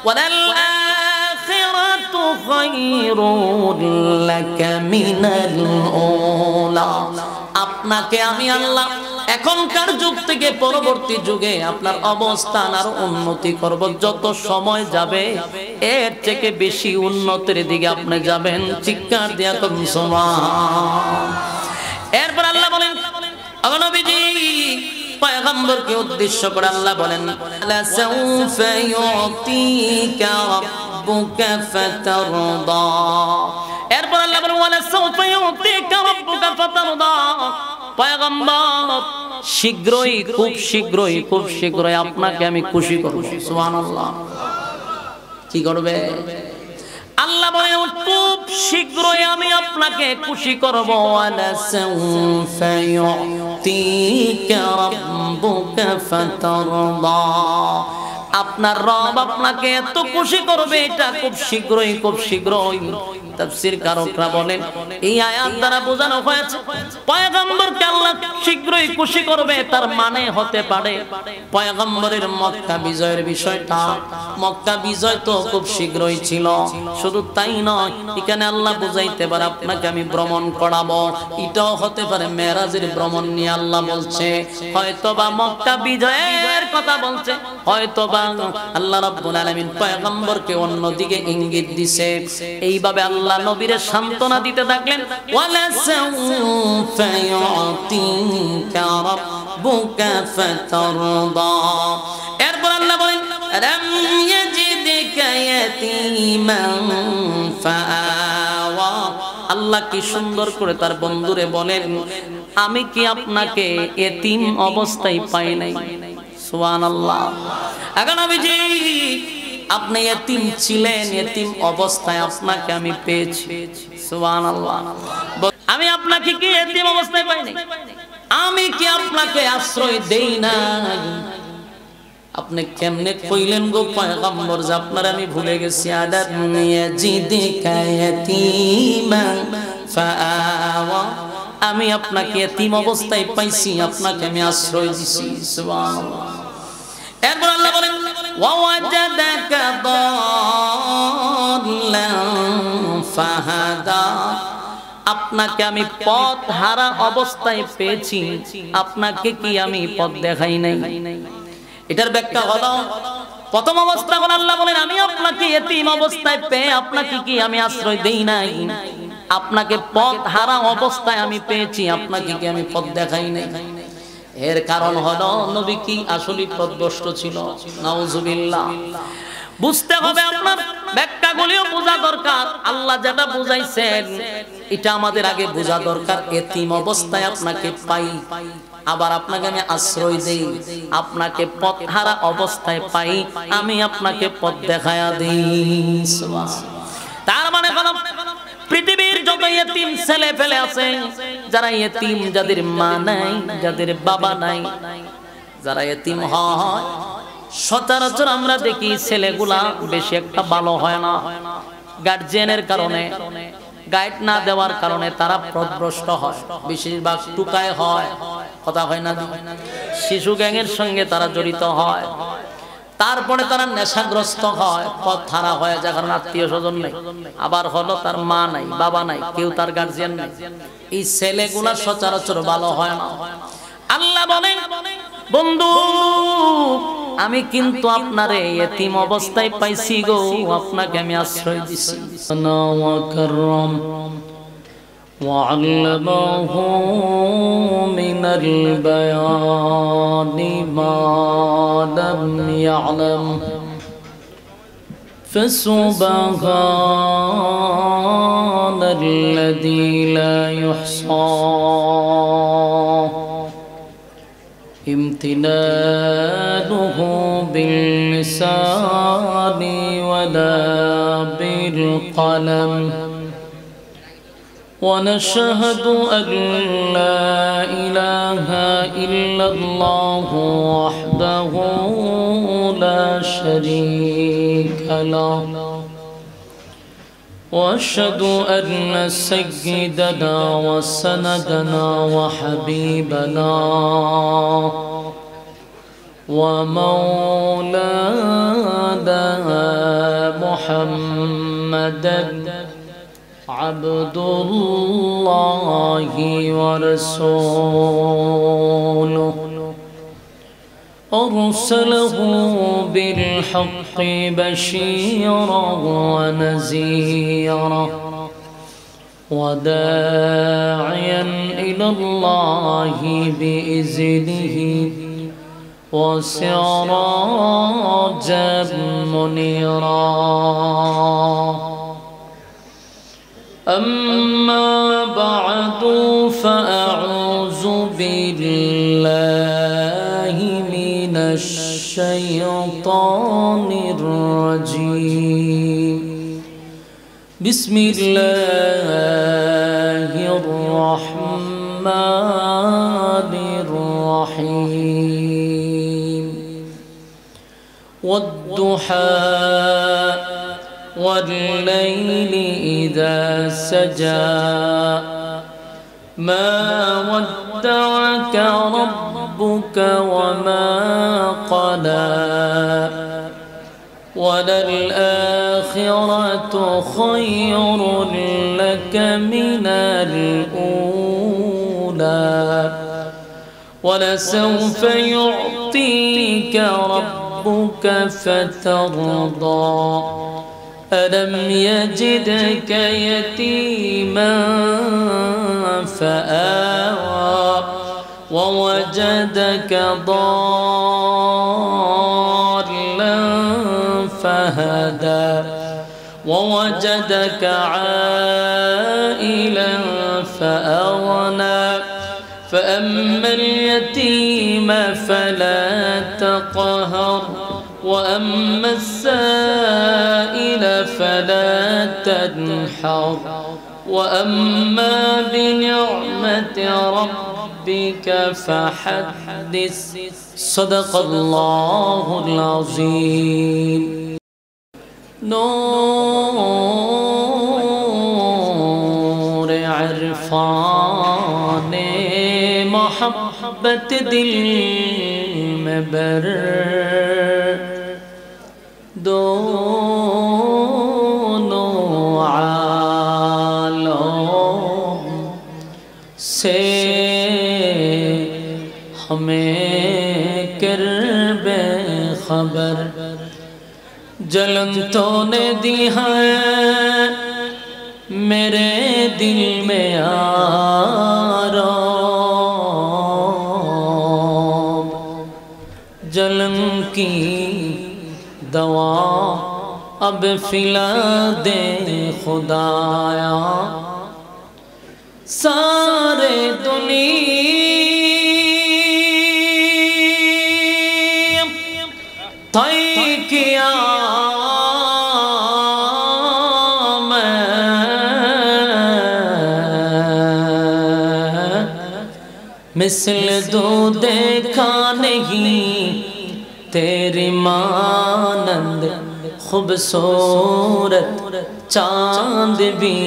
ওয়ালাল আখিরাতু খায়রুল লাকা মিনাল উলা। আপনাকে আমি আল্লাহ এখনকার যুগ থেকে পরবর্তী যুগে আপনার অবস্থান আর উন্নতি করব। যত সময় যাবে এর থেকে বেশি উন্নতির দিকে আপনি যাবেন। চিৎকার দিয়া করুন সুবহান। এরপর আল্লাহ বলেন, ওগো নবীজি, পয়গম্বরকে উদ্দেশ্য করে আল্লাহ বলেন, লা সাউফা ইউতিকা রাব্বুকা ফাতারদা। এরপর আল্লাহ বলেন, ওয়ালা সাউফা ইউতিকা রাব্বুকা ফাতারদা। পয়গম্বর, শীঘ্রই, খুব শীঘ্রই, খুব শীঘ্রই আপনাকে আমি খুশি করব। সুবহানাল্লাহ। কি করবে? আল্লাহ বলেন, খুব শীঘ্রই আমি আপনাকে খুশি করব। ওয়ালা সাউফা ইউতিকা রাব্বুকা ফাতারদা। আপনার রব আপনাকে এত খুশি করবে, এটা খুব শীঘ্রই, খুব শীঘ্রই। তাফসীর কারকরা বলেন, এই আয়াত দ্বারা বোঝানো হয়েছে পয়গম্বরকে আল্লাহ শীঘ্রই খুশি করবে। তার মানে হতে পারে পয়গম্বরের মক্কা বিজয়ের বিষয়টা, মক্কা বিজয় তো খুব শীঘ্রই ছিল। শুধু তাই নয়, এখানে আল্লাহ বুঝাইতে পারে আপনাকে আমি ভ্রমণ করাবো। এটাও হতে পারে মেরাজের ভ্রমণ নিয়ে আল্লাহ বলছে, হয়তোবা মক্কা বিজয়ের কথা বলছে, হয়তোবা আল্লাহ রাব্বুল আলামিন পয়গম্বরকে অন্যদিকে ইঙ্গিত দিছে। এইভাবে আল্লাহ নবীরে সান্ত্বনা দিতে থাকলেন, ওয়ালা সাউফা ইউতিকা রাব্বুকা ফাতারদা। এরপর আল্লাহ বলেন, আলাম ইয়াজিদকা ইয়াতীমান ফাআওয়া। আল্লাহ কি সুন্দর করে তার বন্ধুরে বলেন, আমি কি আপনাকে এতিম অবস্থায় পাই নাই? সুবহানাল্লাহ। আগে নবীজি, আপনি এতিম ছিলেন, এতিম অবস্থায় আপনাকে আমি পেয়েছি। সুবহানাল্লাহ। আমি আপনাকে কি এতিম অবস্থায় পাই নাই? আমি কি আপনাকে আশ্রয় দেই নাই? আপনি কেমনে কইলেন গো পয়গম্বর যে আপনার আমি ভুলে গেছি? আলাম ইয়াজিদকা ইয়াতীমান ফাআওয়া। আমি আপনাকে এতিম অবস্থায় পাইছি, আপনাকে আমি আশ্রয় দিছি। সুবহানাল্লাহ। এরপর আল্লাহ বলেন, ওয়াওয়াজাদাকা দাল্লান ফাহাদা। আপনাকে আমি পথ হারা অবস্থায় পেয়েছি, আপনাকে কি আমি পথ দেখাই নাই? এটার ব্যাখ্যা হলো, প্রথম অবস্থা হলো আল্লাহ বলেন, আমি আপনাকে এতিম অবস্থায় পেয়ে আপনাকে কি আমি আশ্রয় দেই নাই? আপনাকে পথ হারা অবস্থায় আমি পেয়েছি, আপনাকে কি আমি পথ দেখাই নাই? এর কারণ হলো নবী কি আসলে পথভ্রষ্ট ছিল? নাউজুবিল্লাহ। বুঝতে হবে, আপনার ব্যাখ্যাগুলিও বোঝা দরকার। আল্লাহ যেটা বুঝাইছেন এটা আমাদের আগে বোঝা দরকার। এতিম অবস্থায় আপনাকে পাই, আবার আপনাকে আমি আশ্রয় দেই, আপনাকে পথ হারা অবস্থায় পাই, আমি আপনাকে পথ দেখায়া দিই। তার মানে হলো পৃথিবীর যত ইতিম ছেলে ফেলে আছে, যারা ইতিম, যাদের মা নাই, যাদের বাবা নাই, যারা ইতিম হয়, সচরাচর আমরা দেখি ছেলেগুলা বেশি একটা ভালো হয় না। গার্জিয়ানের কারণে, গাইড না দেওয়ার কারণে তারা পথভ্রষ্ট হয়, বেশিরভাগ টুকায় হয়, কথা হয় না, শিশু গ্যাংয়ের সঙ্গে তারা জড়িত হয়, তারপরে তারা নেশাগ্রস্ত হয়, পথ হারা হয়ে যায়, কারণ আত্মীয় স্বজন নেই, আবার হলো তার মা নাই, বাবা নাই, কেউ তার গার্জিয়ান নাই। এই ছেলেগুলা সচরাচর ভালো হয় না। আল্লাহ বলেন, বন্ধু আমি কিন্তু আপনারে এতিম অবস্থায় পাইছি গো, আপনাকে আমি আশ্রয় দিছি। وعلمه من البيان ما لم يعلم فسبحان الذي لا يحصى امتنانه باللسان ولا بالقلم ونشهد أن لا إله إلا الله وحده لا شريك له وأشهد أن سيدنا وسندنا وحبيبنا ومولانا محمدا عبد الله ورسوله أرسله بالحق بشيرا ونذيرا وداعيا إلى الله بإذنه وسراجا منيرا أما بعد فأعوذ بالله من الشيطان الرجيم بسم الله الرحمن الرحيم والضحى والليل إذا سجى ما ودعك ربك وما قلى وللآخرة خير لك من الأولى ولسوف يعطيك ربك فترضى ألم يجدك يتيما فآوى ووجدك ضالا فهدى ووجدك عائلا فأغنى فأما اليتيم فلا تقهر وأما السائل فلا تنحر وأما بنعمة ربك فحدث صدق الله العظيم نور عرفان محبت دل میں بر دونوں عالم سے ہمیں کر بے خبر جلن تو نے دی ہے میرے دل میں آرام جلن کی دوا اب پھلا دے خدایا سارے دنیا طے کیا میں مثل دو دیکھا نہیں تیری مانند خوبصورت چاند بھی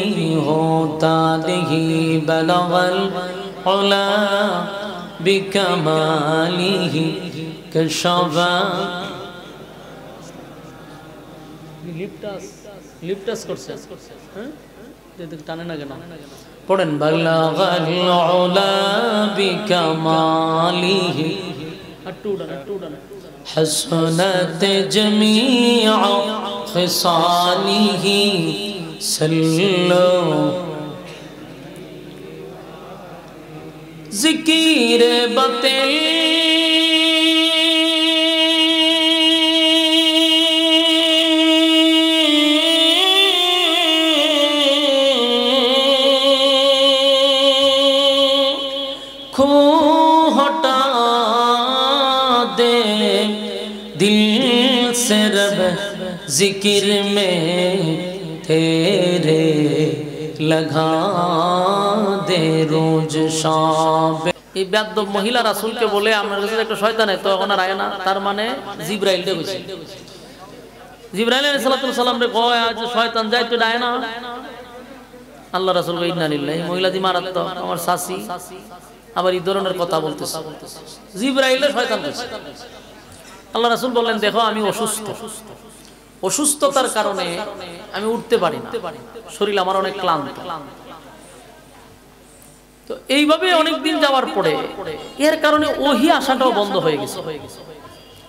ہوتا نہیں بلغ العلا بکمالہ کشفا লিপটাস করছে টানে না কেন পড়েন বলغ العلا بکمالہ حسنت جميع خصاله صلو ذکر بطل کو ہٹا دے دل سے رب ذکر میں تیرے لگا দে রোজ সব। এই বেয়াদব মহিলা রাসূলকে বলে আমার কাছে একটা শয়তান আছে তো এখন আর আয় না, তার মানে জিবরাইলটা কইছে। জিবরাইল আলাইহিস সালাম রে কয় আজ শয়তান যাই তো আয় না। আল্লাহ রাসূল কই ইন্না লিল্লাহি, মহিলা দি মারাত তো আমার শাশি আবার এই ধরনের কথা বলতেছে। জিবরাইলের শয়তান কইছে। আল্লাহ রাসূল বললেন দেখো আমি অসুস্থ, অসুস্থতার কারণে আমি উঠতে পারি না, শরীর আমার অনেক ক্লান্ত। তো এইভাবে অনেকদিন যাওয়ার পরে এর কারণে ওহী আসাটাও বন্ধ হয়ে গেছে।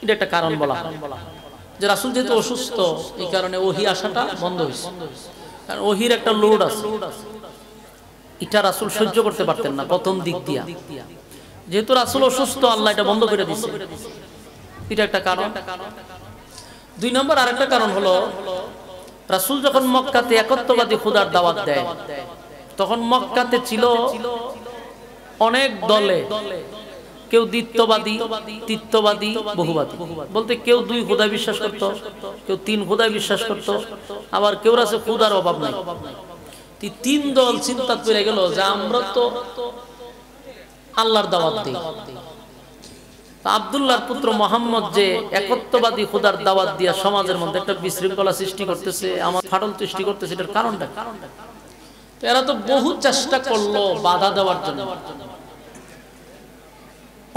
এটা একটা কারণ বলা যে রাসূল যেহেতু অসুস্থ, এই কারণে ওহী আসাটা বন্ধ হয়েছে। কারণ ওহীর একটা লোড আছে, এটা রাসূল সহ্য করতে পারতেন না প্রথম দিক দিয়া। যেহেতু রাসূল অসুস্থ, আল্লাহ এটা বন্ধ করে দিয়েছে। এটা একটা কারণ। 2 নম্বর আরেকটা কারণ হলো, রাসূল যখন মক্কাতে একত্ববাদী খোদার দাওয়াত দেয়, তখন মক্কাতে ছিল অনেক দলে, কেউ দ্বিত্ববাদী, তৃতীয়বাদী, বহুবাদী। বলতে কেউ 2 খোদায় বিশ্বাস করত, কেউ 3 খোদায় বিশ্বাস করত, আবার কেউ আছে খোদার অভাব নাই। 3 দল চিন্তা করে গেল যে আমরা তো আল্লাহর দাওয়াত দিই। আব্দুল্লাহর পুত্র মুহাম্মদ যে একত্ববাদী খোদার দাওয়াত দিয়া সমাজের মধ্যে একটা বিশৃঙ্খলা সৃষ্টি করতেছে, আমার ফাটল সৃষ্টি করতেছে, এটার কারণটা তো এরা তো বহু চেষ্টা করলো বাধা দেওয়ার জন্য,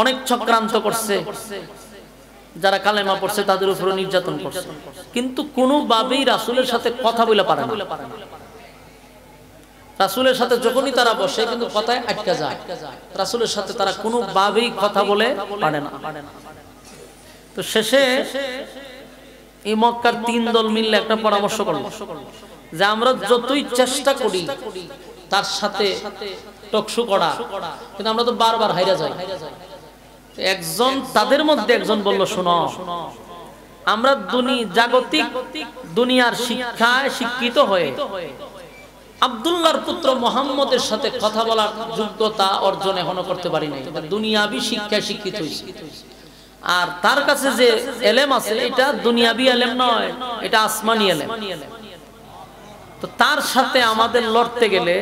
অনেক চক্রান্ত করছে, যারা কালেমা পড়ছে তাদের উপর নির্যাতন করছে, কিন্তু কোনোভাবেই রাসূলের সাথে কথা বলে পারে না। রাসূলের সাথে যখনই তারা বসে কিন্তু কথায় আটকে যায়, রাসূলের সাথে তারা কোনোভাবেই কথা বলে পারে না। তো শেষে এই মক্কার 3 দল মিললে একটা পরামর্শ করলো যে আমরা যতই চেষ্টা করি তার সাথে টকশো করা, কিন্তু আমরা তো বারবার হাইরা যাই। একজন তাদের মধ্যে একজন বলল, শোনো, আমরা জাগতিক দুনিয়ার শিক্ষায় শিক্ষিত হয়ে আব্দুল্লাহর পুত্র মুহাম্মদের সাথে কথা বলার যোগ্যতা অর্জন এখনো করতে পারি নাই। দুনিয়াবি শিক্ষায় শিক্ষিত হয়েছি, আর তার কাছে যে এলেম আছে এটা দুনিয়াবি এলেম নয়, এটা আসমানি এলেম। তো তার সাথে আমাদের লড়তে গেলে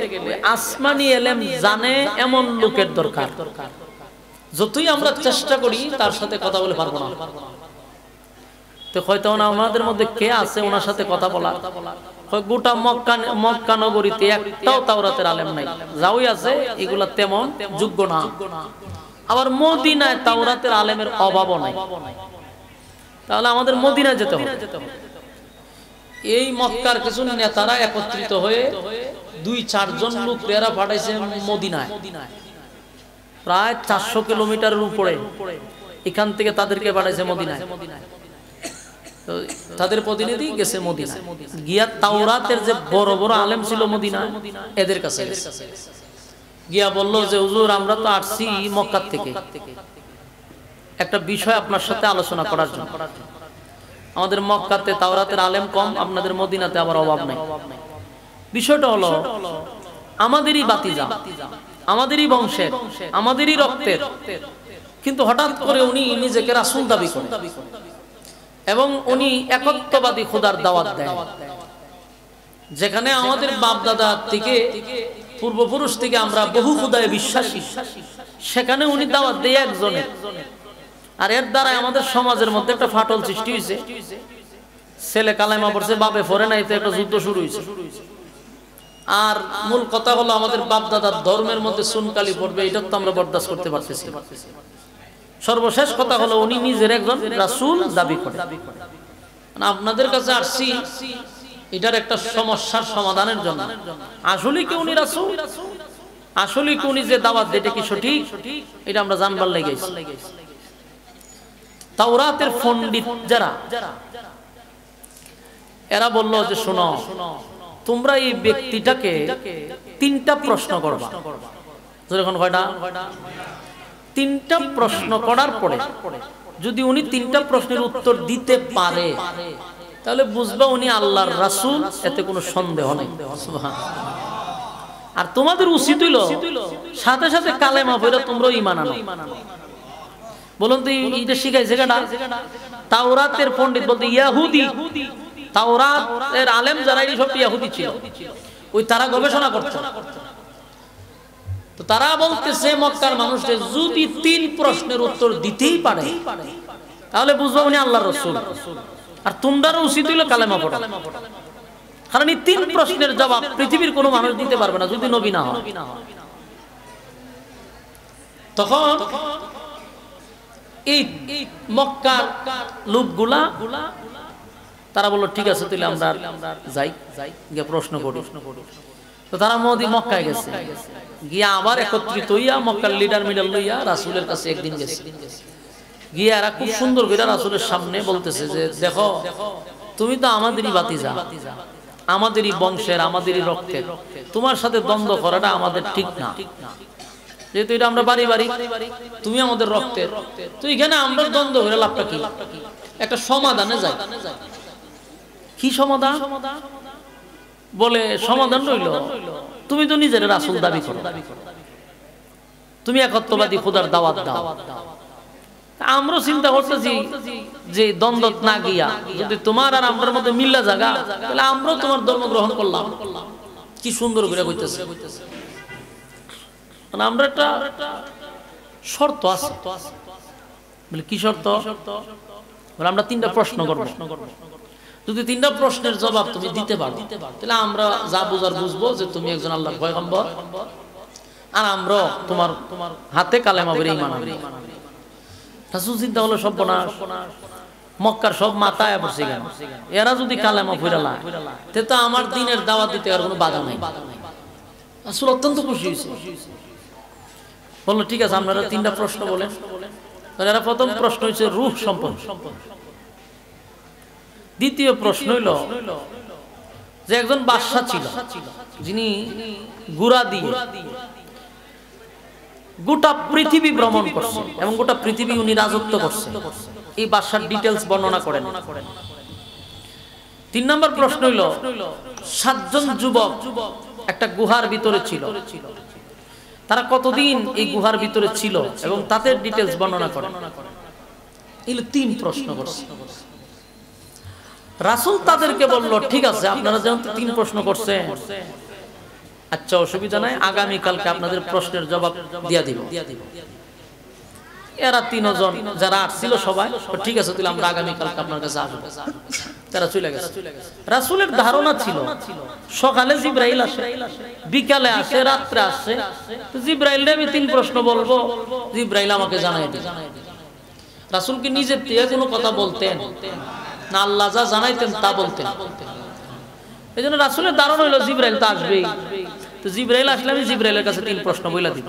আসমানি এলেম জানে এমন লোকের দরকার। যতই আমরা চেষ্টা করি তার সাথে কথা বলে পারবো না। তো হয়তো আমাদের মধ্যে কে আছে ওনার সাথে কথা বলা? গোটা মক্কা নগরীতে একটাও তাওরাতের আলেম নাই, যাওই আছে এগুলা তেমন যোগ্য না। আবার মদিনায় তাওরাতের আলেমের অভাবও নাই, তাহলে আমাদের মদিনায় যেতে হবে। এই মক্কার কিছু নেতারা একত্রিত হয়ে 2-4 জন লোক এরা পাঠাইছে মদিনায়, প্রায় 400 কিলোমিটারের উপরে। এখান থেকে তাদেরকে পাঠাইছে মদিনায়। তো তাদের প্রতিনিধি গেছে মদিনায়, গিয়া তাওরাতের যে বড় বড় আলেম ছিল মদিনায়, এদের কাছে গিয়া বলল যে হুজুর, আমরা তো আসছি মক্কা থেকে একটা বিষয় আপনার সাথে আলোচনা করার জন্য। আমাদের মক্কাতে তাওরাতের আলেম কম, আপনাদের মদিনাতে আবার অভাব নাই। বিষয়টা হলো আমাদেরই বাতিজা, আমাদেরই বংশের, আমাদেরই রক্তের, কিন্তু হঠাৎ করে উনি নিজেকে রাসূল দাবি করেন এবং উনি একত্ববাদী খোদার দাওয়াত দেন, যেখানে আমাদের বাপ দাদা থেকে পূর্বপুরুষ থেকে আমরা বহু খোদায় বিশ্বাসী, সেখানে উনি দাওয়াত দেয় একজনের। আর এর দ্বারা আমাদের সমাজের মধ্যে একটা ফাটল সৃষ্টি হয়েছে। ছেলে কালেমা পড়ছে, বাপে পড়ে নাই, তো একটা যুদ্ধ শুরু হয়েছে। আর মূল কথা হলো আমাদের বাপ দাদার ধর্মের মধ্যে সুনকালি পড়বে, এটা তো আমরা বরদাস্ত করতে পারতেছি। সর্বশেষ কথা হলো উনি নিজের একজন রাসূল দাবি করে। আপনাদের কাছে আসছি এটার একটা সমস্যার সমাধানের জন্য। আসলে কি উনি রাসূল? আসলে কি উনি যে দাওয়াত দেয় এটা কি সঠিক? এটা আমরা জানবার লেগে গেছি। তাওরাতের পণ্ডিত যারা, এরা বলল যে শোনো, তোমরা এই ব্যক্তিটাকে 3টা প্রশ্ন করবা। যখন কয়টা? 3টা প্রশ্ন করার পরে যদি উনি 3টা প্রশ্নের উত্তর দিতে পারে, তাহলে বুঝবা উনি আল্লাহর রাসূল, এতে কোনো সন্দেহ নেই। আর তোমাদের উচিত হইল সাথে সাথে কালেমা পড়ে তোমরাও ঈমান আনো। বলুন তো এটা শিখাইছে কেডা? তাওরাতের পণ্ডিত বলতে ইহুদি। তাওরাতের আলেম যারা, এই সব ইহুদি ছিল, ওই তারা গবেষণা করত। তো তারা বলতেছে মক্কার মানুষদের যদি 3 প্রশ্নের উত্তর দিতেই পারে, তাহলে বুঝবা উনি আল্লাহর রাসূল। আর তোমরাও উচিত হইল কালেমা পড়া, কারণ এই 3 প্রশ্নের জবাব পৃথিবীর কোনো মানুষ দিতে পারবে না যদি নবী না হয়। তখন এই মক্কার লোকগুলা তারা বললো ঠিক আছে তাহলে আমরা যাই গিয়ে প্রশ্ন করি। তো তারা মক্কায় গেছে, গিয়া আবার একত্রিত হইয়া মক্কার লিডার মিডার লইয়া রাসূলের কাছে একদিন গেছে। গিয়া এরা খুব সুন্দর করে রাসূলের সামনে বলতেছে যে দেখো তুমি তো আমাদেরই ভাতিজা, আমাদেরই বংশের, আমাদেরই রক্তের, তোমার সাথে দ্বন্দ্ব করাটা আমাদের ঠিক না। যেহেতু এটা আমরা বাড়ি বাড়ি, তুমি আমাদের রক্তের, তো এখানে আমরা দ্বন্দ্ব করে লাভটা কি? একটা সমাধানে যাই। কি সমাধান? বলে সমাধান রইল তুমি তো নিজের রাসূল দাবি করো, তুমি একত্ববাদী খোদার দাওয়াত দাও। আমরা চিন্তা করতেছি যে দ্বন্দ্ব না গিয়া যদি তোমার আর আমরার মধ্যে মিল্লা জায়গা, তাহলে আমরাও তোমার ধর্ম গ্রহণ করলাম। কি সুন্দর করে কইতেছে। মানে আমরা একটা শর্ত আছে। বলে কি শর্ত? বলে আমরা 3টা প্রশ্ন করব, যদি 3টা প্রশ্নের জবাব তুমি দিতে পারো তাহলে আমরা যা বুঝার বুঝবো যে তুমি একজন আল্লাহর পয়গম্বর, আর আমরা তোমার হাতে কালেমা পড়ে ঈমান আনবো। রাসূল চিন্তা হলো সর্বনাশ, মক্কার সব মাথায় পড়ছে কেন? এরা যদি কালেমা পড়ে লা তে তো আমার দ্বীনের দাওয়াত দিতে আর কোনো বাধা নাই। রাসূল অত্যন্ত খুশি হয়েছে, বললো ঠিক আছে আপনারা 3টা প্রশ্ন বলেন। এরা প্রথম প্রশ্ন হচ্ছে রূহ সম্পর্কে, দ্বিতীয় প্রশ্ন হইল যে একজন বাদশা ছিল যিনি ঘোড়া দিয়ে গোটা পৃথিবী ভ্রমণ করছেন এবং গোটা পৃথিবী উনি রাজত্ব করছেন, এই বাদশার ডিটেইলস বর্ণনা করেন। 3 নম্বর প্রশ্ন হইল 7 জন যুবক একটা গুহার ভিতরে ছিল, তারা কতদিন এই গুহার ভিতরে ছিল এবং তাদের ডিটেইলস বর্ণনা করেন। এই 3 প্রশ্ন করছে। রাসূল তাদেরকে বলল ঠিক আছে আপনারা যেমন 3 প্রশ্ন করছেন, আচ্ছা অসুবিধা নাই, আগামী কালকে আপনাদের প্রশ্নের জবাব দিয়া দিব। এরা 3 জন যারা আসছিল সবাই ঠিক আছে তাহলে আমরা আগামী কালকে আপনার কাছে আসব। তারা চলে গেছে। রাসূলের ধারণা ছিল সকালে জিবরাইল আসে, বিকালে আসে, রাতে আসে, তো জিবরাইলকে আমি 3 প্রশ্ন বলবো, জিবরাইল আমাকে জানাই দিবে। রাসূল কি নিজের থেকে কোনো কথা বলতেন না আল্লাহ যা জানাইতেন তা বলতেন? এইজন্য রাসূলের ধারণা হলো জিবরাইল তো আসবেই, তো জিবরাইল আসলে আমি জিবরাইলের কাছে 3 প্রশ্ন বইলা দিব।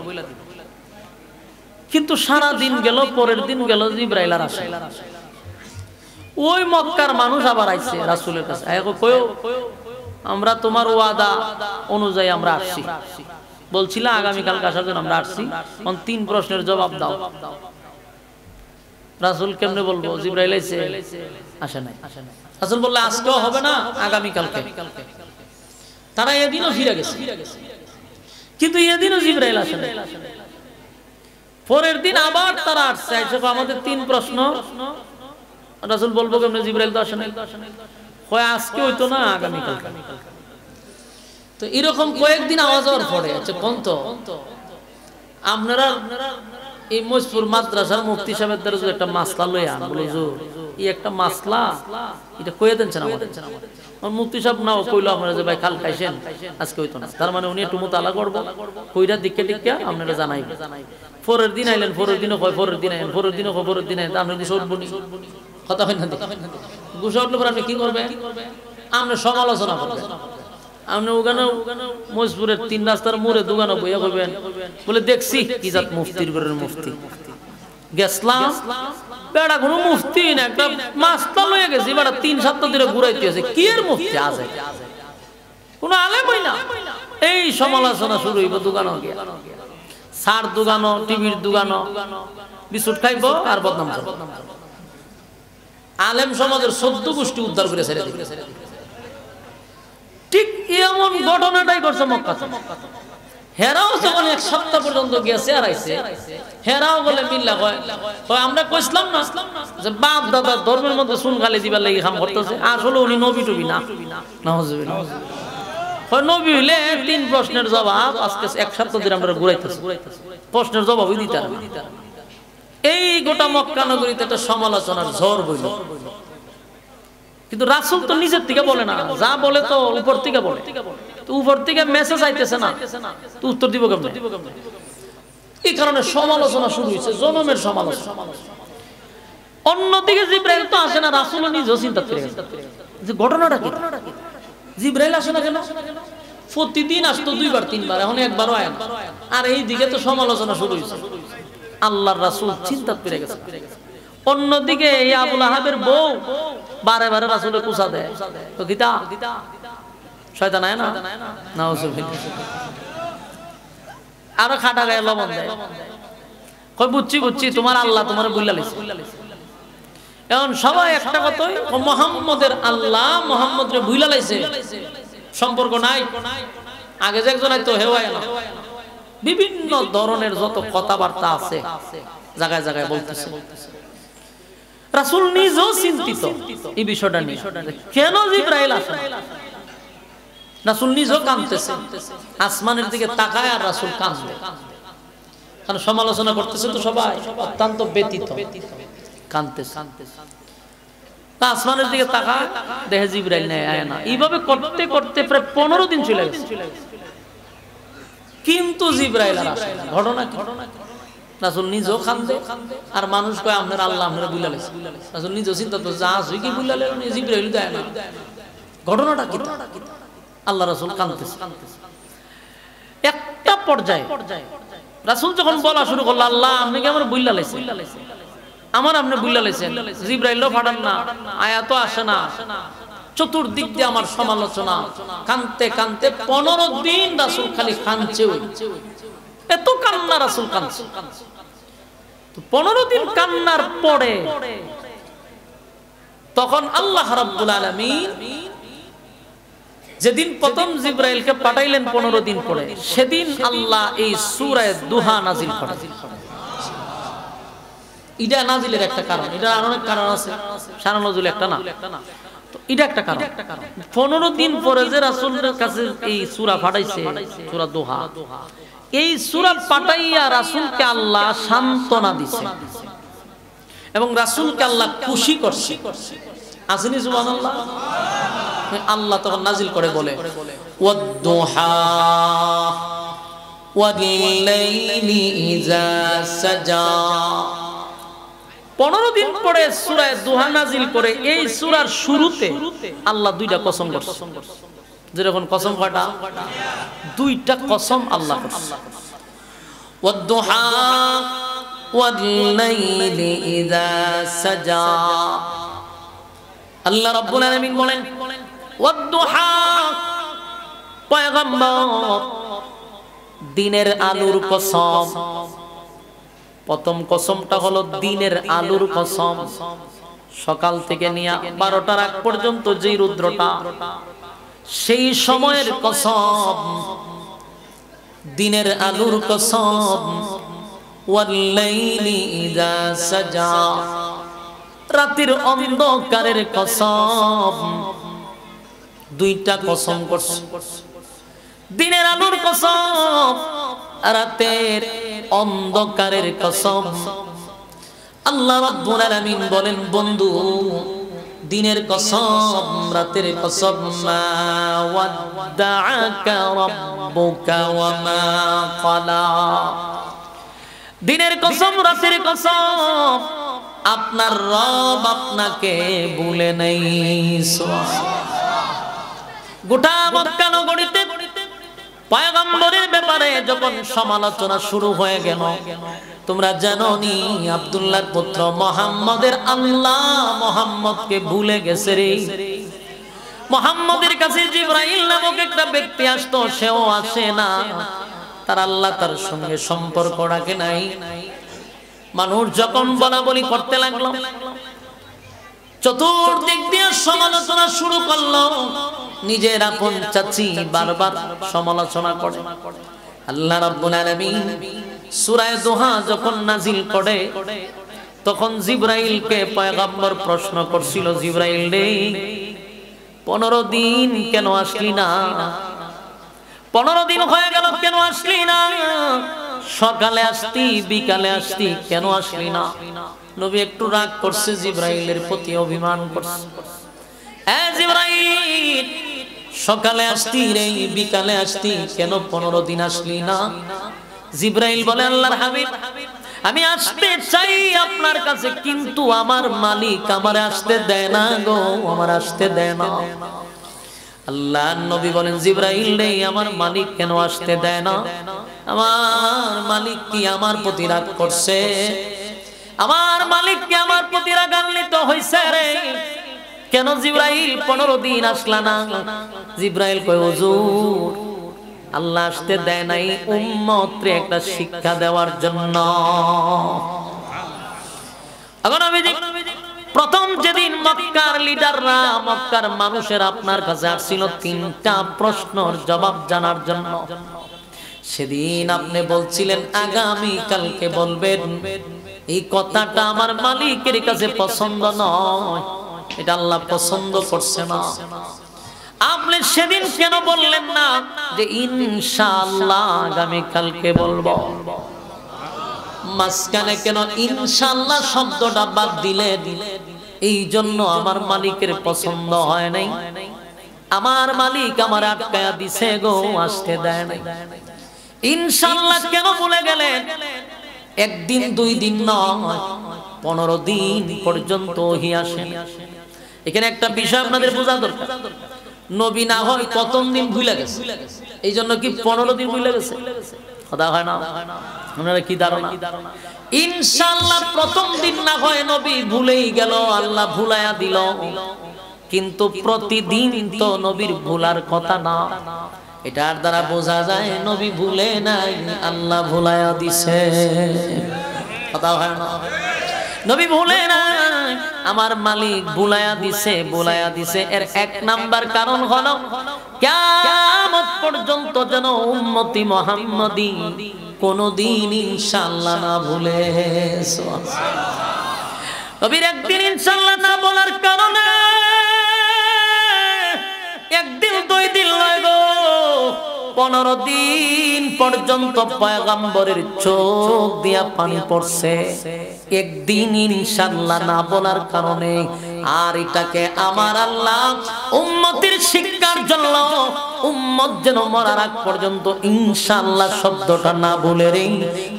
কিন্তু সারা দিন গেল, পরের দিন গেল, জিবরাইল আর আসে। ওই মক্কার মানুষ আবার আইছে রাসূলের কাছে, আমরা তোমার ওয়াদা অনুযায়ী আমরা আসছি, বলছিলা আগামী কালকে আসার জন্য, আমরা আসছি, 3 প্রশ্নের জবাব দাও। রাসূল কেমনে বলবো জিবরাইল আইছে আসে নাই? রাসূল বললে আজকেও হবে না, আগামী কালকে। তারা এদিনও ফিরে গেছে, কিন্তু এদিনও জিবরাইল আসে নাই। পরের দিন আবার তারা আসছে, আমাদের 3 প্রশ্ন। রাসূল বলবো কেমনে জিবরাইল তো আসে নাই? কয় আজকে হইতো না, আগামী কালকে। তো এরকম কয়েকদিন আওয়াজ হওয়ার পরে আচ্ছা পন্ত আপনারা এই মজপুর মাদ্রাসার মুফতি সাহেবের দ্বারা যদি একটা মাসলা লই আন, বলে হুজুর এই একটা মাসলা এটা কইয়া দেন আমাদের। মুফতি সাহেব নাও কইলো আপনারা যে ভাই কাল খাইছেন, আজকে হইতো না, তার মানে উনি একটু মুতালা করবো, কইরা দিকে দিকে আপনারা জানাইবেন। পরের দিন আইলেন, পরের দিনও কয়, পরের দিন আইলেন, পরের দিনও কয়, পরের দিন আইলেন, আপনি গুছা উঠবনি, কথা হয় না? গুছা উঠলে পরে আপনি কি করবেন? আপনি সমালোচনা করবেন। আপনি ওখানে মজপুরের 3 রাস্তার মোড়ে দোকানে বইয়া করবেন, বলে দেখছি কি জাত মুফতির ঘরের মুফতি, গেছলাম বেড়া কোনো মুফতি না, একটা মাস্তা লইয়া গেছি, বেড়া 3 সপ্তাহ ধরে ঘুরাইতে আছে, কি এর মুফতি আছে, কোনো আলেমই না। এই সমালোচনা শুরু হইব দোকানও গিয়া, সার দোকানও, টিভির দোকানও, বিস্কুট খাইব আর বদনাম করব। আলেম সমাজের 14 গোষ্ঠী উদ্ধার করে ছেড়ে দিবে। ঠিক এমন ঘটনাটাই করছে মক্কাতে। হেরাও যখন 1 সপ্তাহ পর্যন্ত গেছে আর আইছে, হেরাও বলে মিল্লা কয় আমরা কইছিলাম না যে বাপ দাদা ধর্মের মধ্যে চুন গালি দিবার লাগি কাম করতেছে, আসলে উনি নবী টবি না। নাউজুবিল্লাহ। কয় নবী হইলে 3 প্রশ্নের জবাব আজকে 1 সপ্তাহ ধরে আমরা ঘুরাইতেছি, প্রশ্নের জবাবই দিতে না। এই গোটা মক্কা নগরীতে একটা সমালোচনার ঝড় বইল। কিন্তু রাসূল তো নিজের থেকে বলে না, যা বলে তো উপর থেকে বলে। তো উপর থেকে মেসেজ আইতেছে না, তো উত্তর দিব কেমনে? এই কারণে সমালোচনা শুরু হয়েছে, জনমের সমালোচনা। অন্যদিকে জিবরাইল তো আসে না, রাসূল নিজেও চিন্তা করে গেছে। যে ঘটনাটা কি? জিবরাইল আসে না কেন? প্রতিদিন আসতো 2বার 3বার, এখন একবারও আয় না। আর এই দিকে তো সমালোচনা শুরু হয়েছে। আল্লাহর রাসূল চিন্তা পেরে গেছে। অন্যদিকে এই আবুল আহাবের বউ বারে বারে রাসূলের কুসা দেয়, তো গীতা শয়তান আয় না, নাউজুবিল্লাহ। আরো খাটা গায়ে লবণ দেয়, কই বুঝছি তোমার আল্লাহ তোমার বুইলা লাইছে। এখন সবাই একটা কথাই, মুহাম্মদের আল্লাহ মুহাম্মদরে বুইলা লাইছে, সম্পর্ক নাই। আগে যে একজন আইতো হেওয়ায় না, বিভিন্ন ধরনের যত কথাবার্তা আছে জায়গায় জায়গায় বলতেছে। রাসূল নিজেও চিন্তিত এই বিষয়টা নিয়ে, কেন জিবরাইল আসে। রাসূল নিজেও কাঁদতেছে, আসমানের দিকে তাকায় আর রাসূল কাঁদে, কারণ সমালোচনা করতেছে তো সবাই, অত্যন্ত ব্যতীত কাঁদতেছে। আসমানের দিকে তাকায়, দেখে জিবরাইল নাই, আয় না। এইভাবে করতে করতে প্রায় 15 দিন চলে গেছে, কিন্তু জিবরাইল আর আসে না। ঘটনা কি? রাসূল নিজেও কাঁদে আর মানুষ কয় আপনার আল্লাহ আপনারা বুইলা লাইছে। রাসূল নিজেও চিন্তা করছে, যা আছে কি বুইলা লাইলো, জিবরাইল দেয় না। ঘটনাটা কি? আল্লাহ রাসূল কাঁদতেছে। একটা পর্যায়ে রাসূল যখন বলা শুরু করলো, আল্লাহ আপনি কি আমার বুইলা লাইছে, আমার আপনি বুইলা লাইছেন, জিবরাইলও পাঠান না, আয়াতও আসে না, চতুর্দিক দিয়ে আমার সমালোচনা, কাঁদতে কাঁদতে 15 দিন রাসূল খালি কাঁদছে। এত কান্না রাসূল কাঁদছে। 15 দিন কান্নার পরে তখন আল্লাহ রাব্বুল আলামিন যেদিন প্রথম জিবরাইলকে পাঠাইলেন 15 দিন পরে, সেদিন আল্লাহ এই সূরা দুহা নাজিল করেন। এটা নাজিলের একটা কারণ, এটা অনেক কারণ আছে, শান নজুল একটা না, তো এটা একটা কারণ। 15 দিন পরে যে রাসূলের কাছে এই সূরা পাঠাইছে, সূরা দুহা, এই সূরা পাঠাইয়া রাসূলকে আল্লাহ সান্ত্বনা দিয়েছে এবং রাসূলকে আল্লাহ খুশি করছে। আসেনি সুবহানাল্লাহ? আল্লাহ তখন নাজিল করে বলে, ওয়াদ-দুহা ওয়াল-লাইলি ইযা সাজা। 15 দিন পরে সূরা দুহা নাজিল করে এই সূরার শুরুতে আল্লাহ 2টা কসম করছে। যেরকম কসম কয়টা? 2টা কসম আল্লাহ করছে। ওয়াদ-দুহা ওয়াল-লাইলি ইযা সাজা। আল্লাহ রাব্বুল আলামিন বলেন, ওয়াদ-দুহা, পয়গম্বর দিনের আলোর কসম। প্রথম কসমটা হলো দিনের আলোর কসম। সকাল থেকে নিয়ে 12টার আগ পর্যন্ত যে রৌদ্রটা, সেই সময়ের কসম, দিনের আলোর কসম। ওয়াল-লাইলি ইযা সাজা, রাতের অন্ধকারের কসম। 2টা কসম করছে, দিনের আলোর কসম, রাতের অন্ধকারের কসম। আল্লাহ রাব্বুল আলামিন বলেন, বন্ধু দিনের কসম, রাতের কসম, মা ওয়াদ্দাআকা রাব্বুকা ওয়া মা ক্বালা। দিনের কসম, রাতের কসম, আপনার রব আপনাকে ভুলে নাই। গোটা মক্কা নগরীতে পয়গম্বরের ব্যাপারে যখন সমালোচনা শুরু হয়ে গেল, তোমরা জানো নি আব্দুল্লাহর পুত্র মুহাম্মদের আল্লাহ মুহাম্মদকে ভুলে গেছে রে। মুহাম্মদের কাছে জিবরাইল নামক একটা ব্যক্তি আসতো, সেও আসে না। তার আল্লাহ তার সঙ্গে সম্পর্ক রাখে নাই। মানুষ যখন বলা বলি করতে লাগলো, চতুর্দিক দিয়ে সমালোচনা শুরু করলো, নিজের আপন চাচি বারবার সমালোচনা করে। আল্লাহ রাব্বুল আলামিন সূরা দুহা যখন নাজিল করে, তখন জিবরাইলকে পয়গম্বর প্রশ্ন করছিল, জিবরাইল রে 15 দিন কেন আসলি না? 15 দিন হয়ে গেল, কেন আসলি না? সকালে আসতি, বিকালে আসতি, কেন আসলি না? নবী একটু রাগ করছে, জিবরাইলের প্রতি অভিমান করছে। জিবরাইল, সকালে আসতি রে, বিকালে আসতি, কেন 15 দিন আসলি না? জিবরাইল বলে, আল্লাহর হাবিব আমি আসতে চাই আপনার কাছে, কিন্তু আমার মালিক আমার আসতে দেয় না গো, আমার আসতে দেয় না। আল্লাহর নবী বলেন, জিবরাইল রে, আমার মালিক কেন আসতে দেয় না? আমার মালিক কি আমার প্রতি রাগ করছে? আমার মালিক কি আমার প্রতি রাগান্বিত হইছে রে? কেন জিবরাইল 15 দিন আসলা না? জিবরাইল কয়, হুজুর, আল্লাহ আসতে দেয় নাই উম্মতরে একটা শিক্ষা দেওয়ার জন্য। এখন আমি প্রথম যেদিন মক্কার লিডাররা, মক্কার মানুষের আপনার কাছে আসছিল 3টা প্রশ্নের জবাব জানার জন্য, সেদিন আপনি বলছিলেন আগামী কালকে বলবেন। এই কথাটা আমার মালিকের কাছে পছন্দ নয়, এটা আল্লাহ পছন্দ করছে না। আপনি সেদিন কেন বললেন না যে ইনশাআল্লাহ আগামী কালকে বলবো? মাঝখানে কেন ইনশাআল্লাহ শব্দটা বাদ দিলেন? এই জন্য আমার মালিকের পছন্দ হয় নাই। আমার মালিক আমার আটকায়া দিছে গো, আসতে দেয় নাই। ইনশাআল্লাহ কেন ভুলে গেলেন? একদিন 2 দিন নয়, 15 দিন পর্যন্ত ওহী আসে। এখানে একটা বিষয় আপনাদের বোঝা দরকার, নবী না হয় প্রথম দিন ভুলে গেছে, এই জন্য কি 15 দিন ভুলে গেছে? কথা হয় না? আপনারা কি ধারণা? ইনশাআল্লাহ প্রথম দিন না হয় নবী ভুলেই গেল, আল্লাহ ভুলায়া দিল, কিন্তু প্রতিদিন তো নবীর ভুলার কথা না। এটার দ্বারা বোঝা যায় নবী ভুলে নাই, আল্লাহ ভুলায়া দিছে। কথা হয় না? নবী ভুলে নাই, আমার মালিক ভুলায়া দিছে, ভুলায়া দিছে। এর 1 নাম্বার কারণ হলো কিয়ামত পর্যন্ত যেন উম্মতি মুহাম্মাদি কোনদিন ইনশাআল্লাহ না ভুলে। নবীর একদিন ইনশাআল্লাহ না বলার কারণে একদিন 2 দিন নয় গো, 15 দিন পর্যন্ত পয়গম্বরের চোখ দিয়া পানি পড়ছে, একদিন ইনশাআল্লাহ না বলার কারণে। আর এটাকে আমার আল্লাহ উম্মতের শিক্ষার জন্য, উম্মত যেন মরার আগ পর্যন্ত ইনশাআল্লাহ শব্দটা না বলে রে,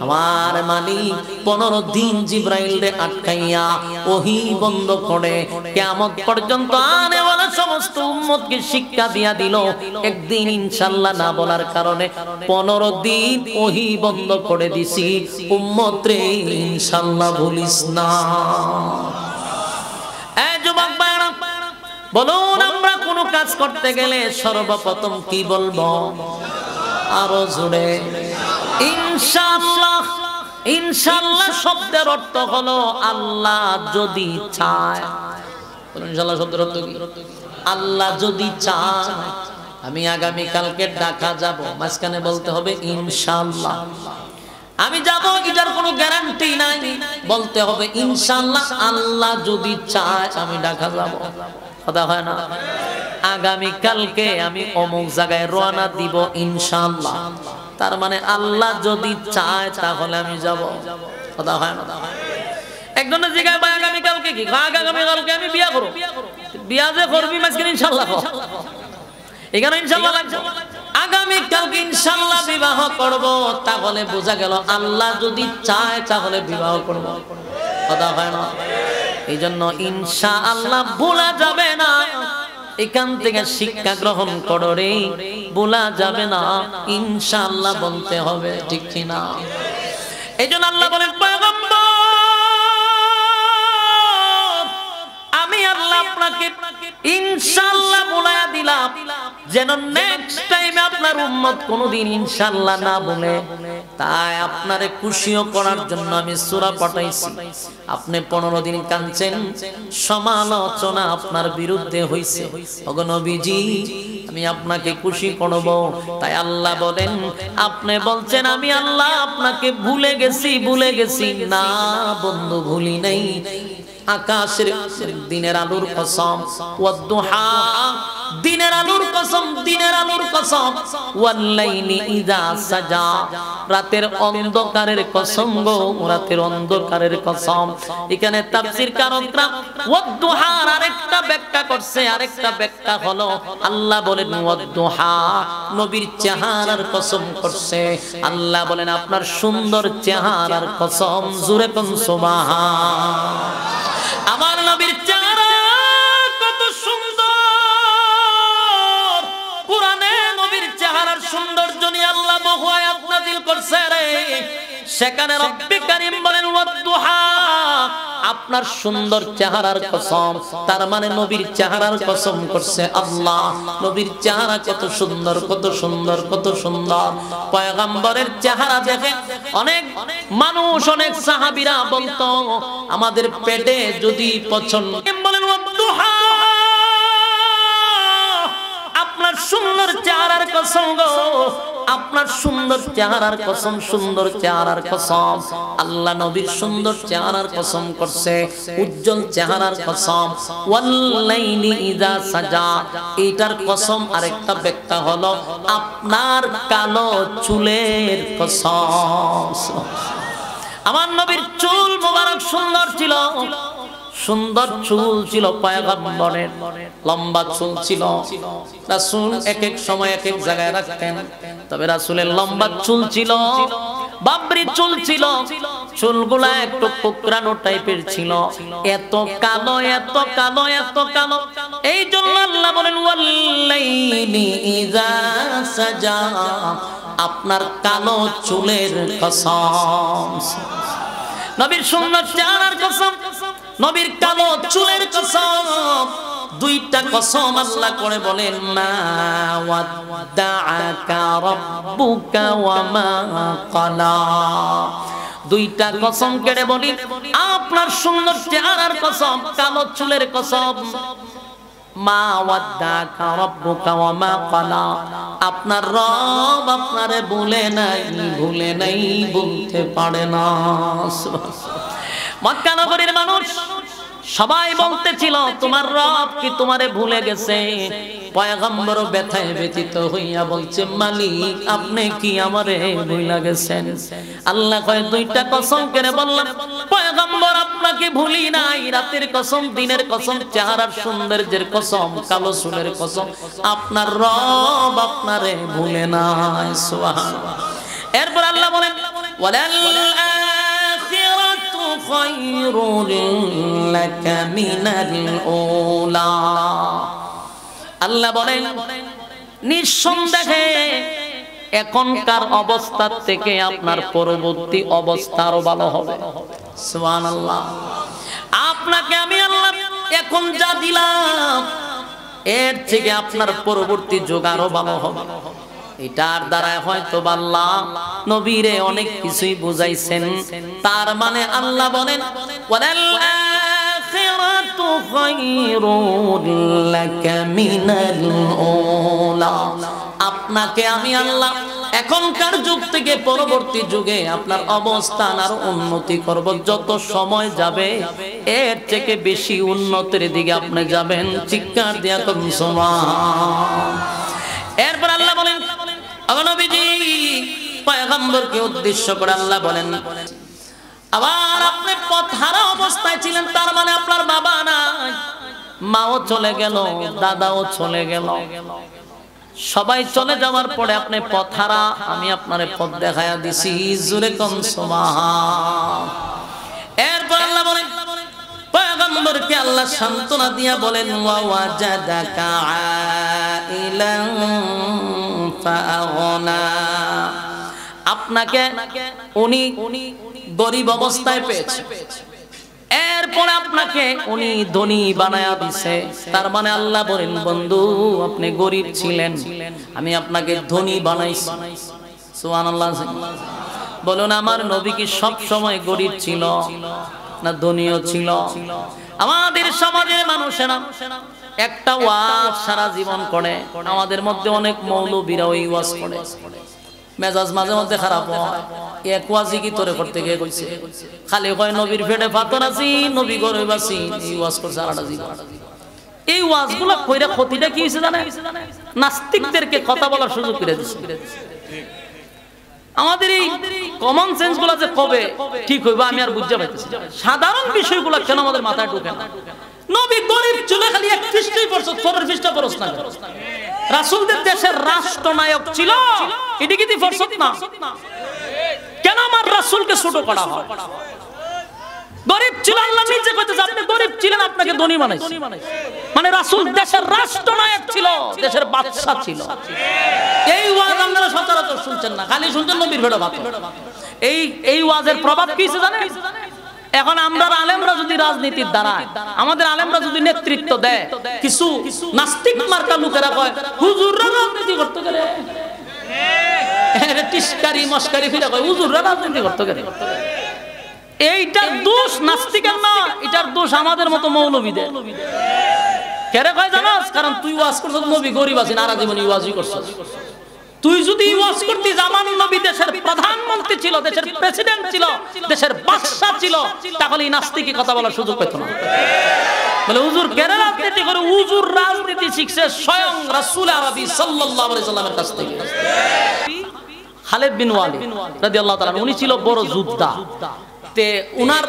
আমার মালিক 15 দিন জিবরাইলরে আটকাইয়া ওহী বন্ধ করে কিয়ামত পর্যন্ত আনে ওয়ালা সমস্ত উম্মতকে শিক্ষা দিয়া দিল। একদিন ইনশাআল্লাহ না বলার কারণে 15 দিন ওহী বন্ধ করে দিছি, উম্মত রে ইনশাআল্লাহ ভুলিস না। এই যুবক ভাইরা, বলুন আমরা কোন কাজ করতে গেলে সর্বপ্রথম কি বলবো? আরো জোরে ইনশাআল্লাহ। ইনশাআল্লাহ শব্দের অর্থ হলো আল্লাহ যদি চায়। বলুন ইনশাআল্লাহ শব্দের অর্থ কি? আল্লাহ যদি চায় আমি আগামী কালকে ঢাকা যাব, মাঝখানে বলতে হবে ইনশাআল্লাহ। আমি যাব, এটার কোনো গ্যারান্টি নাই, বলতে হবে ইনশাআল্লাহ। আল্লাহ যদি চায় আমি ঢাকা যাব। কথা হয় না? আগামী কালকে আমি অমুক জায়গায় রওনা দিব ইনশাআল্লাহ, তার মানে আল্লাহ যদি চায় তাহলে আমি যাব। কথা হয় না? একজনের জিজ্ঞাসা, ভাই আগামী কালকে কি? আগামী কালকে আমি বিয়া করব। বিয়া যে করবি মাঝখানে ইনশাআল্লাহ, এখানে ইনশাআল্লাহ লাগবে। আগামী কালকে ইনশাআল্লাহ বিবাহ করব, তাহলে বোঝা গেল আল্লাহ যদি চায় তাহলে বিবাহ করব। কথা হয় না? এই জন্য ইনশাআল্লাহ ভোলা যাবে না। এখান থেকে শিক্ষা গ্রহণ করো রে, ভোলা যাবে না, ইনশাআল্লাহ বলতে হবে, ঠিক কি না? এই জন্য আল্লাহ বলেন, পয়গম্বর আমি আল্লাহ আপনাকে ইনশাআল্লাহ বলায়া দিলাম, যেন নেক্সট টাইমে আপনার উম্মত কোনদিন ইনশাআল্লাহ না বলে। তাই আপনারে খুশিও করার জন্য আমি সূরা পাঠাইছি। আপনি 15 দিন কাঁদছেন, সমালোচনা আপনার বিরুদ্ধে হইছে। ওগো নবীজি, আমি আপনাকে খুশি করব। তাই আল্লাহ বলেন, আপনি বলছেন আমি আল্লাহ আপনাকে ভুলে গেছি, ভুলে গেছি। না বন্ধু, ভুলি নাই। আকাশের দিনের আলোর কসম, ওয়াদুহা, দিনের আলোর কসম, দিনের আলোর কসম কসম ওয়াল্লাইলি ইযা সাজা রাতের অন্ধকারের কসম গো রাতের অন্ধকারের কসম এখানে তাফসীরকারকরা ওয়াদ-দুহার আরেকটা ব্যাখ্যা করছে আরেকটা ব্যাখ্যা হলো আল্লাহ বলেন ওয়াদ-দুহা নবীর চেহারার কসম করছে আল্লাহ বলেন আপনার সুন্দর চেহারার কসম জোরে কোন সুবহান আমার নবীর চেহারা কত সুন্দর কোরআনে নবীর চেহারার সৌন্দর্য নিয়ে আল্লাহ বহু আয়াত নাযিল করছে রে সেখানে রব্বে কারীম বলেন ওয়াদ-দুহা আপনার সুন্দর চেহারার কসম তার মানে নবীর চেহারার কসম করছে আল্লাহ নবীর চেহারা কত সুন্দর কত সুন্দর কত সুন্দর পয়গম্বরের চেহারা দেখে অনেক মানুষ অনেক সাহাবীরা বলতো আমাদের পেটে যদি পছন্দ বলেন ওয়াদ-দুহা আপনার সুন্দর চেহারার কসম গো আপনার সুন্দর চেহারার কসম সুন্দর চেহারার কসম আল্লাহ নবীর সুন্দর চেহারার কসম করছে উজ্জ্বল চেহারার কসম ওয়াল্লাইলি ইযা সাজা এটার কসম আরেকটা ব্যাখ্যা হলো আপনার কালো চুলের কসম আমার নবীর চুল মোবারক সুন্দর ছিল সুন্দর চুল ছিল পয়গম্বরের লম্বা চুল ছিল রাসূল এক এক সময় এক এক জায়গায় রাখতেন তবে রাসূলের লম্বা চুল ছিল বাবরি চুল ছিল চুলগুলা একটু কোকড়ানো টাইপের ছিল এত কালো এত কালো এত কালো এই জন্য আল্লাহ বলেন ওয়াল্লাইলি ইযা সাজা আপনার কালো চুলের কসম নবীর সুন্দর চেহারার কসম নবীর কালো চুলের কসম দুইটা কসম আল্লাহ করে বলেন মা ওয়াদ্দাআকা রাব্বুকা ওয়া মা ক্বালা দুইটা কসম কেড়ে বলি আপনার সুন্দর চেহারার কসম কালো চুলের কসম মা ওয়াদ্দাআকা রাব্বুকা ওয়া মা ক্বালা আপনার রব আপনারে ভুলে নাই ভুলতে পারে না মক্কা নগরীর মানুষ সবাই বলতেছিল তোমার রব কি তোমারে ভুলে গেছে পয়গম্বর ব্যথায় ব্যথিত হইয়া বলছে মালিক আপনি কি আমারে ভুলে গেছেন আল্লাহ কয় দুইটা কসম কেন বললাম পয়গম্বর আপনাকে ভুলি নাই রাতের কসম দিনের কসম চেহারার সৌন্দর্যের কসম কালো চুলের কসম আপনার রব আপনারে ভুলে নাই সুবহানাল্লাহ এরপর আল্লাহ বলেন ওয়ালাল আখিরাতু খায়রুল লাকা মিনাল উলা আল্লাহ বলেন নিঃসন্দেহে এখনকার অবস্থা থেকে আপনার পরবর্তী অবস্থা আরো ভালো হবে সুবহানাল্লাহ আপনাকে আমি আল্লাহ এখন যা দিলাম এর থেকে আপনার পরবর্তী যুগ আরো ভালো হবে এটার দ্বারা হয়তো আল্লাহ নবীরে অনেক কিছুই বুঝাইছেন তার মানে আল্লাহ বলেন ওয়ালাল আখিরাতু খায়রুল লাকা মিনাল উলা আপনাকে আমি আল্লাহ এখনকার যুগ থেকে পরবর্তী যুগে আপনার অবস্থান আর উন্নতি করব যত সময় যাবে এর থেকে বেশি উন্নতির দিকে আপনি যাবেন চিৎকার দিয়া করুন সুবহান এরপর আল্লাহ বলেন নবীজি পয়গম্বরকে উদ্দেশ্য করে আল্লাহ বলেন আবার আপনি পথহারা অবস্থায় ছিলেন তার মানে আপনার বাবা নাই মাও চলে গেল দাদাও চলে গেল সবাই চলে যাওয়ার পরে আপনি পথহারা আমি আপনারে পথ দেখায়া দিছি জোরে কোন সুবহান এরপর আল্লাহ বলেন পয়গম্বরকে আল্লাহ সান্তনা দিয়া বলেন ওয়া ওয়াজাদাকা আইলান ফাআগনা আপনাকে উনি গরিব অবস্থায় পেয়েছে এরপর আপনাকে উনি ধনী বানায়া দিয়েছে তার মানে আল্লাহ বলেন বন্ধু আপনি গরিব ছিলেন আমি আপনাকে ধনী বানাইছি সুবহানাল্লাহ বলুন আমার নবী কি সব সময় গরিব ছিল না ধনীও ছিল আমাদের সমাজের মানুষেরা একটা ওয়াজ সারা জীবন করে আমাদের মধ্যে অনেক মৌলবীরা ওই ওয়াজ করে মেজাজ মাঝে মধ্যে খারাপ হয় এক ওয়াজি কি তোরে করতে গিয়ে কইছে খালি কয় নবীর পেটে পাথর আছে নবী গরিব আছে এই ওয়াজ করছে সারাটা জীবন এই ওয়াজগুলো কইরা ক্ষতিটা কি হইছে জানেন? নাস্তিকদেরকে কথা বলার সুযোগ করে দিছে। আমাদের এই কমন সেন্স গুলা যে কবে ঠিক হইবা আমি আর বুঝতে পারতেছি। সাধারণ বিষয়গুলো কেন আমাদের মাথায় ঢোকে না? নবী গরিব ছিল, খালি এক পৃষ্ঠাই পড়ছ, পরের পৃষ্ঠা পড়ছ না। রাসূলদের দেশের রাষ্ট্রনায়ক ছিল, এটা কি তুই পড়ছ না? কেন আমার রাসূলকে ছোট করা হয়? গরিব ছিল, আল্লাহ নিজে কইতেছে আপনি গরিব ছিলেন, আপনাকে ধনী বানাইছে। মানে রাসূল দেশের রাষ্ট্রনায়ক ছিল, দেশের বাদশা ছিল। এই ওয়াজ আপনারা সচরাচর শুনছেন না, খালি শুনছেন নবীর ভেড়া ভাত। এই ওয়াজের প্রভাব কি হইছে জানেন? এখন আমরা আলেমরা যদি রাজনীতির দ্বারায়, আমাদের আলেমরা যদি নেতৃত্ব দেয়, কিছু নাস্তিক মার্কা লোকেরা কয় হুজুররা রাজনীতি করতে গেলে টিস্কারি মস্কারি ফিরে কয় হুজুররা রাজনীতি করতে গেলে। এইটার দোষ নাস্তিকের না, এটার দোষ আমাদের মতো মৌলবীদের। কেন কয় জানাস? কারণ তুই ওয়াজ করছিস নবী গরিব আছেন, আর জীবন ওয়াজই করছিস। তুই যদি ওয়াজ করতিস আমার নবী দেশের প্রধানমন্ত্রী ছিল, দেশের প্রেসিডেন্ট ছিল, দেশের বাদশা ছিল, তাহলে এই নাস্তিকি কথা বলার সুযোগ পেত না। বলে হুজুর কেন রাজনীতি করে? হুজুর রাজনীতি শিখছে স্বয়ং রাসূল আরবি সাল্লাল্লাহু আলাইহি সাল্লামের কাছ থেকে। খালিদ বিন ওয়ালিদ রাদিয়াল্লাহু তাআলা, উনি ছিল বড় যোদ্ধা। তে উনার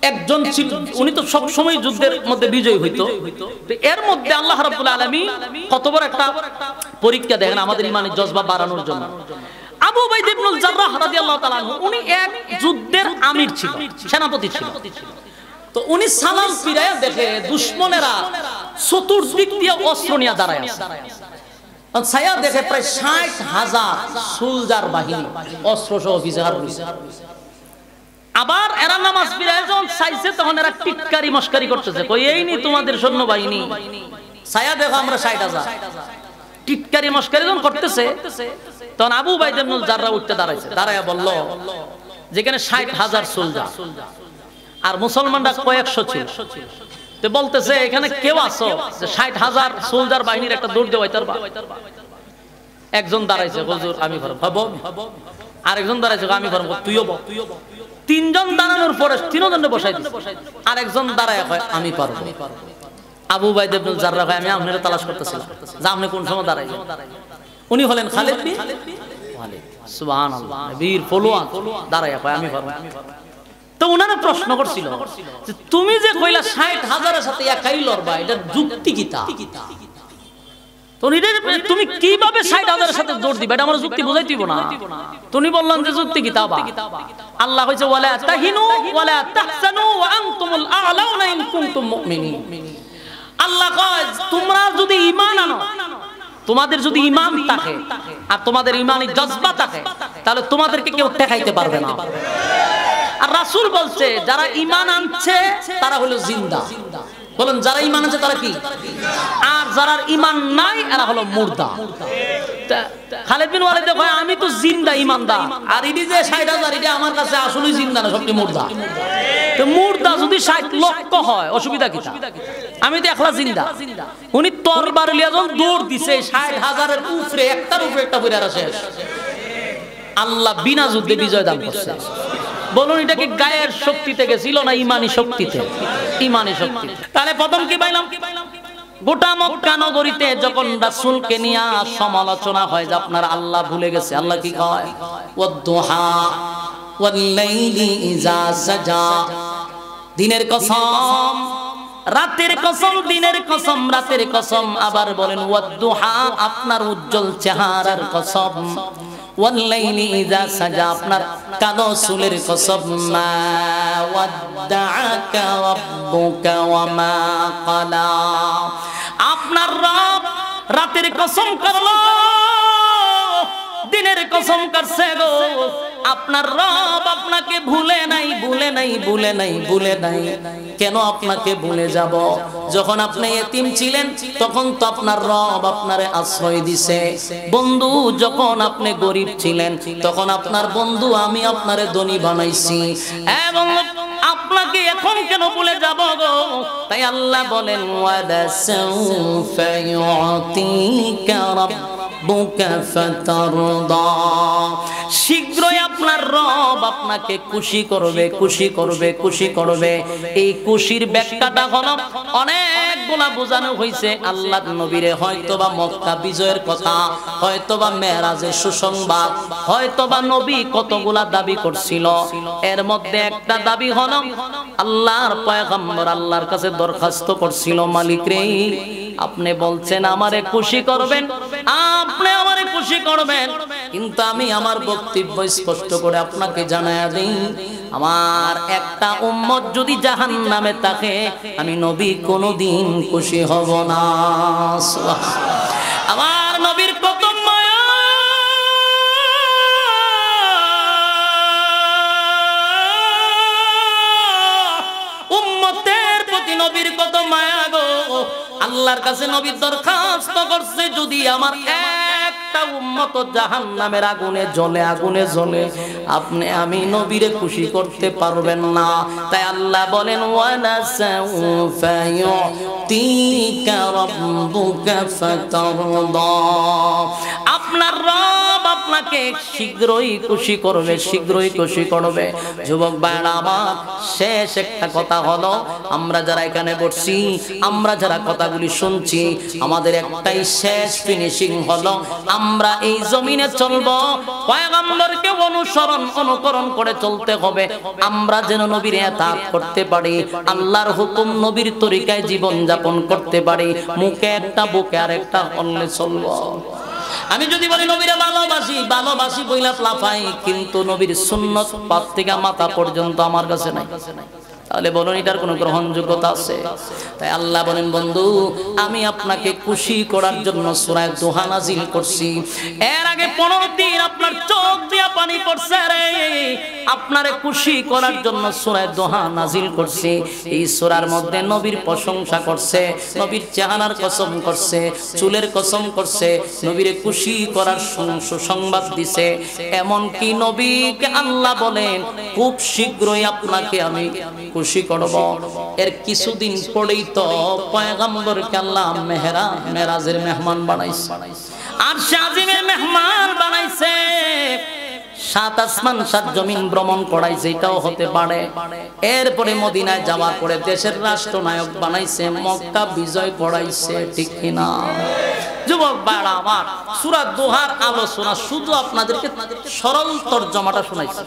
একজন ছিল, উনি তো সব সময় যুদ্ধের মধ্যে বিজয়ী হইতো। এর মধ্যে আল্লাহ রাব্বুল আলামিন কত বড় একটা পরীক্ষা দেখেন আমাদের ইমানের জজবা বাড়ানোর জন্য। আবু উবাইদা ইবনুল জাররাহ রাদিয়াল্লাহু তাআলা উনি এক যুদ্ধের আমির ছিল, সেনাপতি ছিল। তো উনি সালাম ফিরায়া দেখে দুশমনেরা চতুর্দিক দিয়ে অস্ত্র নিয়ে দাঁড়ায় আছে। ছায়া দেখে প্রায় ৬০,০০০ সোলজার বাহিনী অস্ত্র সহ অফিসার রয়েছে। আবার এরা নামাজ ফিরায় যখন চাইছে তখন এরা টিটকারি মস্কারি করতেছে, কই এই নি তোমাদের সৈন্যবাহিনী, ছায়া দেখো আমরা ৬০,০০০। টিটকারি মস্কারি যখন করতেছে তখন আবু উবাইদা ইবনুল জাররাহ উঠতে দাঁড়াইছে, দাঁড়ায়া বলল যেখানে ৬০,০০০ সোলজার আর মুসলমানরা কয়েকশো ছিল, তো বলতেছে এখানে কেউ আছো যে ৬০,০০০ সোলজার বাহিনীর একটা দৌড় দেওয়াই তার। একজন দাঁড়াইছে, হুজুর আমি পারবো। আরেকজন দাঁড়াইছে, আমি পারবো, তুইও বল। তিনজন দাঁড়ানোর পরে তিনজনে বসাই দিছে। আরেকজন দাঁড়ায় কয় আমি পারবো। আবু উবাইদা ইবনুল জাররাহ কয় আমি আপনারে তালাশ করতেছিলাম যে আপনি কোন সময় দাঁড়াইলেন। উনি হলেন খালিদ বিন ওয়ালিদ। সুবহানাল্লাহ, বীর ফলোয়ান দাঁড়ায় কয় আমি পারবো। তো উনারা প্রশ্ন করছিল যে তুমি যে কইলা ৬০,০০০ সাথে একাই লড়বা, এটার যুক্তি কি? তা তুমি কিভাবে ৬০,০০০ সাথে জোর দিবা? এটা আমার যুক্তি বুঝাই দিব না। তুমি বললাম যে যুক্তি কি? তা আল্লাহ কইছে ওয়ালা তাহিনু ওয়ালা তাহসানু ওয়া আনতুমুল আ'লাউনা ইন কুনতুম মুমিনিন। আল্লাহ কয় তোমরা যদি ঈমান আনো, তোমাদের যদি ঈমান থাকে আর তোমাদের ঈমানি জজবা থাকে, তাহলে তোমাদেরকে কেউ ঠেকাইতে পারবে না। আর রাসূল বলছে যারা ঈমান আনছে তারা হলো জিন্দা। বলেন যারা ঈমান আছে তারা কি? আর যারা ঈমান নাই এরা হলো মুর্দা। খালিদ বিন ওয়ালিদ কয় আমি তো জিন্দা ঈমানদার, আর ইনি যে ৬০,০০০ এটা আমার কাছে আসলেই জিন্দা না, সবটি মুর্দা। তো মুর্দা যদি ৬০ লক্ষ হয় অসুবিধা কি? আমি তো একলা জিন্দা। উনি তরবার লিয়া যখন দৌড় দিছে ৬০,০০০ এর উপরে একটার উপরে একটা পড়ে আসে, আল্লাহ বিনা যুদ্ধে বিজয় দান করছে। বলুন এটা কি গায়ের শক্তি থেকে ছিল না ইমানি শক্তিতে? ইমানি শক্তি। তাহলে প্রথম কি পাইলাম? গোটা মক্কা নগরীতে যখন রাসূলকে নিয়ে সমালোচনা হয় যে আপনার আল্লাহ ভুলে গেছে, আল্লাহ কি কয়? ওয়াদ-দুহা ওয়াল-লাইলি ইযা সাজা। দিনের কসম, রাতের কসম, দিনের কসম, রাতের কসম। আবার বলেন ওয়াদ-দুহা, আপনার উজ্জ্বল চেহারার কসম। ওয়াল-লাইলি ইযা সাজা, আপনার কালো চুলের কসম। মা ওয়াদ্দাআকা রাব্বুকা ওয়া মা ক্বালা। আপনার রব রাতের কসম করলো, দিনের কসম করছে গো। আপনার রব আপনাকে ভুলে নাই, ভুলে নাই, ভুলে নাই, ভুলে নাই। কেন আপনাকে ভুলে যাব? যখন আপনি এতিম ছিলেন তখন তো আপনার রব আপনারে আশ্রয় দিছে। বন্ধু যখন আপনি গরিব ছিলেন তখন আপনার বন্ধু আমি আপনারে ধনী বানাইছি, এবং আপনাকে এখন কেন ভুলে যাব গো? তাই আল্লাহ বলেন ওয়াদা সাউফা ইউতিকা রাব্বুকা রাব্বুকা ফাতারদা। শীঘ্রই আপনার রব আপনাকে খুশি করবে, খুশি করবে, খুশি করবে। এই খুশির ব্যাখ্যাটা হলো অনেকগুলা বোঝানো হয়েছে। আল্লাহর নবীরে হয়তোবা মক্কা বিজয়ের কথা, হয়তোবা মেরাজের সুসংবাদ, হয়তোবা নবী কতগুলা দাবি করছিল। এর মধ্যে একটা দাবি হলো আল্লাহর পয়গম্বর আল্লাহর কাছে দরখাস্ত করছিল, মালিক রে আপনি বলছেন আমারে খুশি করবেন, আপনি আমারে খুশি করবেন, কিন্তু আমি আমার বক্তব্য স্পষ্ট করে আপনাকে জানায়া দিই, আমার একটা উম্মত যদি জাহান্নামে থাকে আমি নবী কোনোদিন খুশি হব না। আমার নবীর কত মায়া, উম্মতের প্রতি নবীর কত মায়া গো। আল্লাহর কাছে নবী দরখাস্ত করছে, যদি আমার একটা উম্মত জাহান্নামের আগুনে জ্বলে, আগুনে জ্বলে, আপনি আমি নবীরে খুশি করতে পারবেন না। তাই আল্লাহ বলেন ওয়ালা সাউফা ইউতিকা রাব্বুকা ফাতারদা। আপনার রব আপনাকে শীঘ্রই খুশি করবে, শীঘ্রই খুশি করবে। যুবক ভাইরা আমার, শেষ একটা কথা হলো, আমরা যারা এখানে বসছি, আমরা যারা কথাগুলি শুনছি, আমাদের একটাই শেষ ফিনিশিং হলো, আমরা এই জমিনে চলবো, পয়গম্বরকে অনুসরণ অনুকরণ করে চলতে হবে। আমরা যেন নবীর ইতাআত করতে পারি, আল্লাহর হুকুম নবীর তরিকায় জীবন যাপন করতে পারি। মুখে একটা বুকে আরেকটা অন্যে চলবো। আমি যদি বলি নবীরে ভালোবাসি, ভালোবাসি বইলা লাফাই, কিন্তু নবীর সুন্নত পাত থেকে মাথা পর্যন্ত আমার কাছে নাই, তাহলে বলুন এটার কোনো গ্রহণযোগ্যতা আছে? তাই আল্লাহ বলেন বন্ধু আমি আপনাকে খুশি করার জন্য সূরা দোহা নাজিল করছি। এর আগে 15 দিন আপনার চোখ দিয়া পানি পড়ছে রে, আপনারে খুশি করার জন্য সূরা দোহা নাজিল করছি। এই সূরার মধ্যে নবীর প্রশংসা করছে, নবীর চেহারার কসম করছে, চুলের কসম করছে, নবীরে খুশি করার সংবাদ দিছে। এমন কি নবীকে আল্লাহ বলেন খুব শীঘ্রই আপনাকে আমি খুশি করব। এর কিছুদিন পরেই তো পয়গম্বরকে আল্লাহ মেরাজের মেহমান বানাইছে, আরশে আজিমের মেহমান বানাইছে, 7 আসমান 7 জমিন ভ্রমণ করাইছে, এটাও হতে পারে। এরপরে মদিনায় যাওয়ার পরে দেশের রাষ্ট্রনায়ক বানাইছে, মক্কা বিজয় করাইছে, ঠিক কিনা? যুবক ভাইরা আমার, সূরা দোহার আলোচনা শুধু আপনাদেরকে সরল তরজমাটা শোনাইছে।